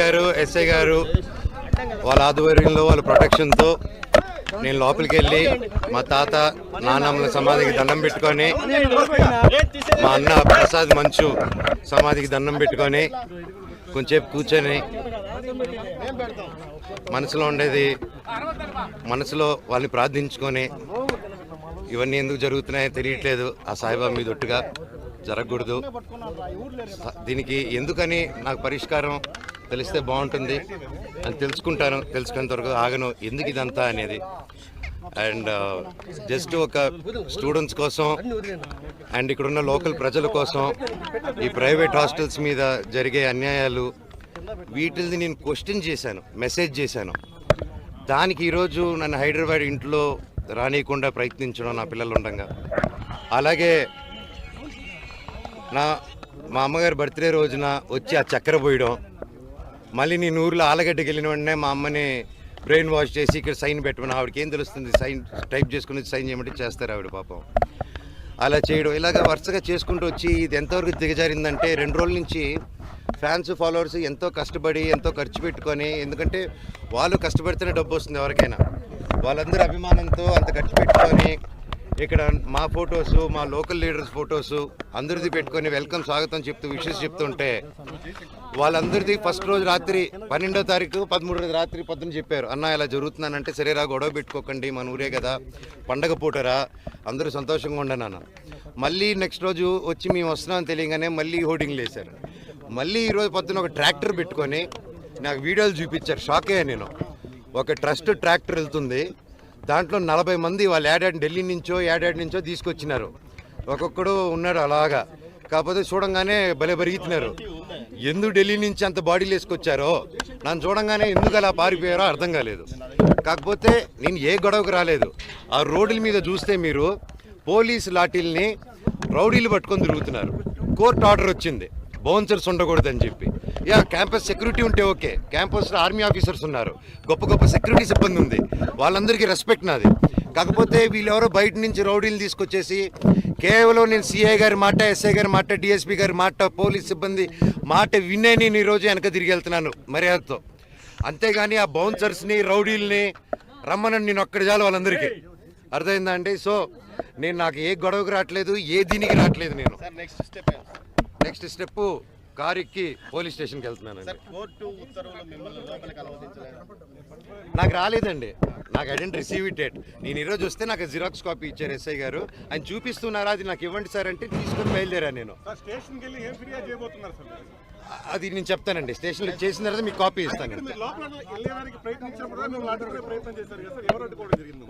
గారు ఎస్ఐ గారు వాళ్ళ ఆధ్వర్యంలో వాళ్ళ ప్రొటెక్షన్తో నేను లోపలికి వెళ్ళి మా తాత నాన్నమ్మల సమాధికి దండం పెట్టుకొని, మా అన్న ప్రసాద్ మంచు సమాధికి దండం పెట్టుకొని కొంచెంసేపు కూర్చొని మనసులో ఉండేది మనసులో వాళ్ళని ప్రార్థించుకొని, ఇవన్నీ ఎందుకు జరుగుతున్నాయో తెలియట్లేదు, ఆ సాయిబాబా మీద ఒట్టుగా జరగకూడదు, దీనికి ఎందుకని నాకు పరిష్కారం తెలిస్తే బాగుంటుంది అని తెలుసుకుంటాను, తెలుసుకునేంత వరకు ఆగను ఎందుకు ఇదంతా అనేది. అండ్ జస్ట్ ఒక స్టూడెంట్స్ కోసం అండ్ ఇక్కడున్న లోకల్ ప్రజల కోసం ఈ ప్రైవేట్ హాస్టల్స్ మీద జరిగే అన్యాయాలు వీటిని నేను క్వశ్చన్ చేశాను, మెసేజ్ చేశాను. దానికి ఈరోజు నన్ను హైదరాబాద్ ఇంట్లో రానియకుండా ప్రయత్నించడం నా పిల్లలు ఉండగా, అలాగే మా అమ్మగారి బర్త్డే రోజున వచ్చి ఆ చక్కెర పోయడం, మళ్ళీ నేను ఊర్లో ఆలగడ్డకి వెళ్ళిన వెంటనే మా అమ్మని బ్రెయిన్ వాష్ చేసి ఇక్కడ సైన్ పెట్టమని, ఆవిడకి ఏం తెలుస్తుంది, సైన్ టైప్ చేసుకుని సైన్ చేయమంటే చేస్తారు ఆవిడ పాపం. అలా చేయడం ఇలాగ వరుసగా చేసుకుంటూ వచ్చి ఇది ఎంతవరకు దిగజారిందంటే 2 రోజుల నుంచి ఫ్యాన్స్ ఫాలోవర్స్ ఎంతో కష్టపడి ఎంతో ఖర్చు పెట్టుకొని, ఎందుకంటే వాళ్ళు కష్టపడితేనే డబ్బు వస్తుంది ఎవరికైనా, వాళ్ళందరూ అభిమానంతో అంత ఖర్చు పెట్టుకొని ఇక్కడ మా ఫొటోస్ మా లోకల్ లీడర్స్ ఫొటోస్ అందరిది పెట్టుకొని వెల్కమ్ స్వాగతం చెప్తూ విషెస్ చెప్తుంటే, వాళ్ళందరిది ఫస్ట్ రోజు రాత్రి 12వ తారీఖు 13వ రాత్రి పొద్దున చెప్పారు, అన్న ఇలా జరుగుతున్నానంటే సరేరా గొడవ పెట్టుకోకండి మన ఊరే కదా పండగ పూటరా అందరూ సంతోషంగా ఉండను. మళ్ళీ నెక్స్ట్ రోజు వచ్చి మేము వస్తున్నామని తెలియగానే మళ్ళీ హోర్డింగ్లు వేశారు. మళ్ళీ ఈరోజు పొద్దున ఒక ట్రాక్టర్ పెట్టుకొని నాకు వీడియోలు చూపించారు, షాక్ అయ్యా నేను. ఒక ట్రస్ట్ ట్రాక్టర్ వెళ్తుంది, దాంట్లో 40 మంది వాళ్ళు ఢిల్లీ నుంచో తీసుకొచ్చినారు, ఒక్కొక్కడు ఉన్నాడు అలాగా. కాకపోతే చూడంగానే భలే పెరుగుతున్నారు, ఎందుకు ఢిల్లీ నుంచి అంత బాడీలు వేసుకొచ్చారో నన్ను చూడంగానే ఎందుకు అలా పారిపోయారో అర్థం కాలేదు. కాకపోతే నేను ఏ గొడవకు రాలేదు. ఆ రోడ్ల మీద చూస్తే మీరు పోలీసు లాఠీల్ని రౌడీలు పట్టుకొని తిరుగుతున్నారు. కోర్టు ఆర్డర్ వచ్చింది బౌన్సర్స్ ఉండకూడదని చెప్పి. క్యాంపస్ సెక్యూరిటీ ఉంటే ఓకే, క్యాంపస్లో ఆర్మీ ఆఫీసర్స్ ఉన్నారు, గొప్ప గొప్ప సెక్యూరిటీ సిబ్బంది ఉంది, వాళ్ళందరికీ రెస్పెక్ట్ నాది. కాకపోతే వీళ్ళెవరో బయట నుంచి రౌడీలు తీసుకొచ్చేసి కేవలం నేను సిఐ గారి మాట, ఎస్ఐ గారి మాట, డిఎస్పీ గారి మాట, పోలీస్ సిబ్బంది మాట వినే నేను ఈరోజు వెనక తిరిగి వెళ్తున్నాను మర్యాదతో. అంతేగాని ఆ బౌన్సర్స్ని రౌడీల్ని రమ్మనని నేను ఒక్కడి చాలు వాళ్ళందరికీ, అర్థమైందా అండి? సో నాకు ఏ గొడవకు రావట్లేదు, ఏ దీనికి రావట్లేదు. నేను నెక్స్ట్ స్టెప్ కారు ఎక్కి పోలీస్ స్టేషన్కి వెళ్తున్నాను. నాకు రాలేదండి, నాకు I didn't receive it date. నేను ఈరోజు వస్తే నాకు జిరాక్స్ కాపీ ఇచ్చారు ఎస్ఐ గారు, ఆయన చూపిస్తున్నారా అది నాకు ఇవ్వండి సార్ అంటే తీసుకొని బయలుదేరాను నేను. అది నేను చెప్తానండి, స్టేషన్లో చేసిన తర్వాత మీకు కాపీ ఇస్తాను.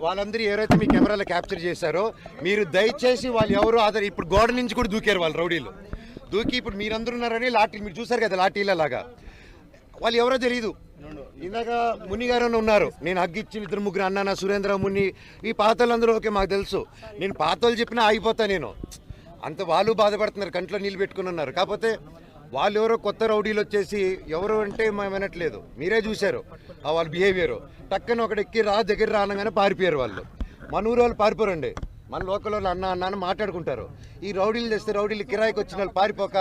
వాళ్ళందరూ ఎవరైతే మీ కెమెరాలో క్యాప్చర్ చేశారో మీరు దయచేసి వాళ్ళు ఎవరు ఇప్పుడు గోడ నుంచి కూడా దూకారు వాళ్ళు రౌడీలు, దూకి ఇప్పుడు మీరందరూ ఉన్నారని లాఠీలు మీరు చూసారు కదా లాఠీల లాగా, వాళ్ళు ఎవరో తెలియదు. ఇందాక ముని గారు ఉన్నారు, నేను హగ్గిచ్చి 2-3 అన్నానా సురేంద్ర ముని ఈ పాతలందరూ ఓకే మాకు తెలుసు, నేను పాతలు చెప్పినా ఆగిపోతా నేను. అంత వాళ్ళు బాధపడుతున్నారు, కంట్లో నీళ్ళు పెట్టుకుని ఉన్నారు. కాకపోతే వాళ్ళు ఎవరో కొత్త రౌడీలు వచ్చేసి ఎవరు అంటే మేము వినట్లేదు, మీరే చూశారు వాళ్ళ బిహేవియరు. టక్కన ఒకటి ఎక్కి దగ్గర రానగానే పారిపోయారు వాళ్ళు. మన ఊరు వాళ్ళు పారిపోరండి, మన లోకల్ వాళ్ళు అన్న అని మాట్లాడుకుంటారు. ఈ రౌడీలు తెస్తే రౌడీలు కిరాయికి వచ్చిన వాళ్ళు పారిపోక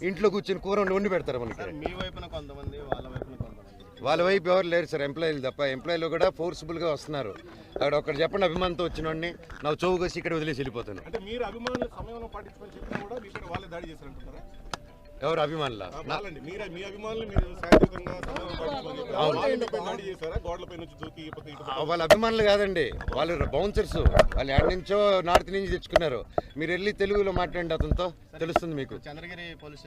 ఇంట్లో కూర్చొని కూర వండి పెడతారు మనకి. వాళ్ళ వైపు ఎవరు లేరు సార్, ఎంప్లాయీలు తప్ప. ఎంప్లాయీలు కూడా ఫోర్స్ఫుల్గా వస్తున్నారు. అక్కడ ఒకటి చెప్పండి, అభిమానంతో వచ్చిన వాడిని నా చౌకసి ఇక్కడ వదిలేసి వెళ్ళిపోతాను. ఎవరు అభిమానుల? వాళ్ళ అభిమానులు కాదండి, వాళ్ళు బౌన్సర్స్, వాళ్ళు ఎక్కడి నుంచో నార్త్ నుంచి తెచ్చుకున్నారు. మీరు వెళ్ళి తెలుగులో మాట్లాడండి, అతనితో తెలుస్తుంది మీకు. Chandragiri police station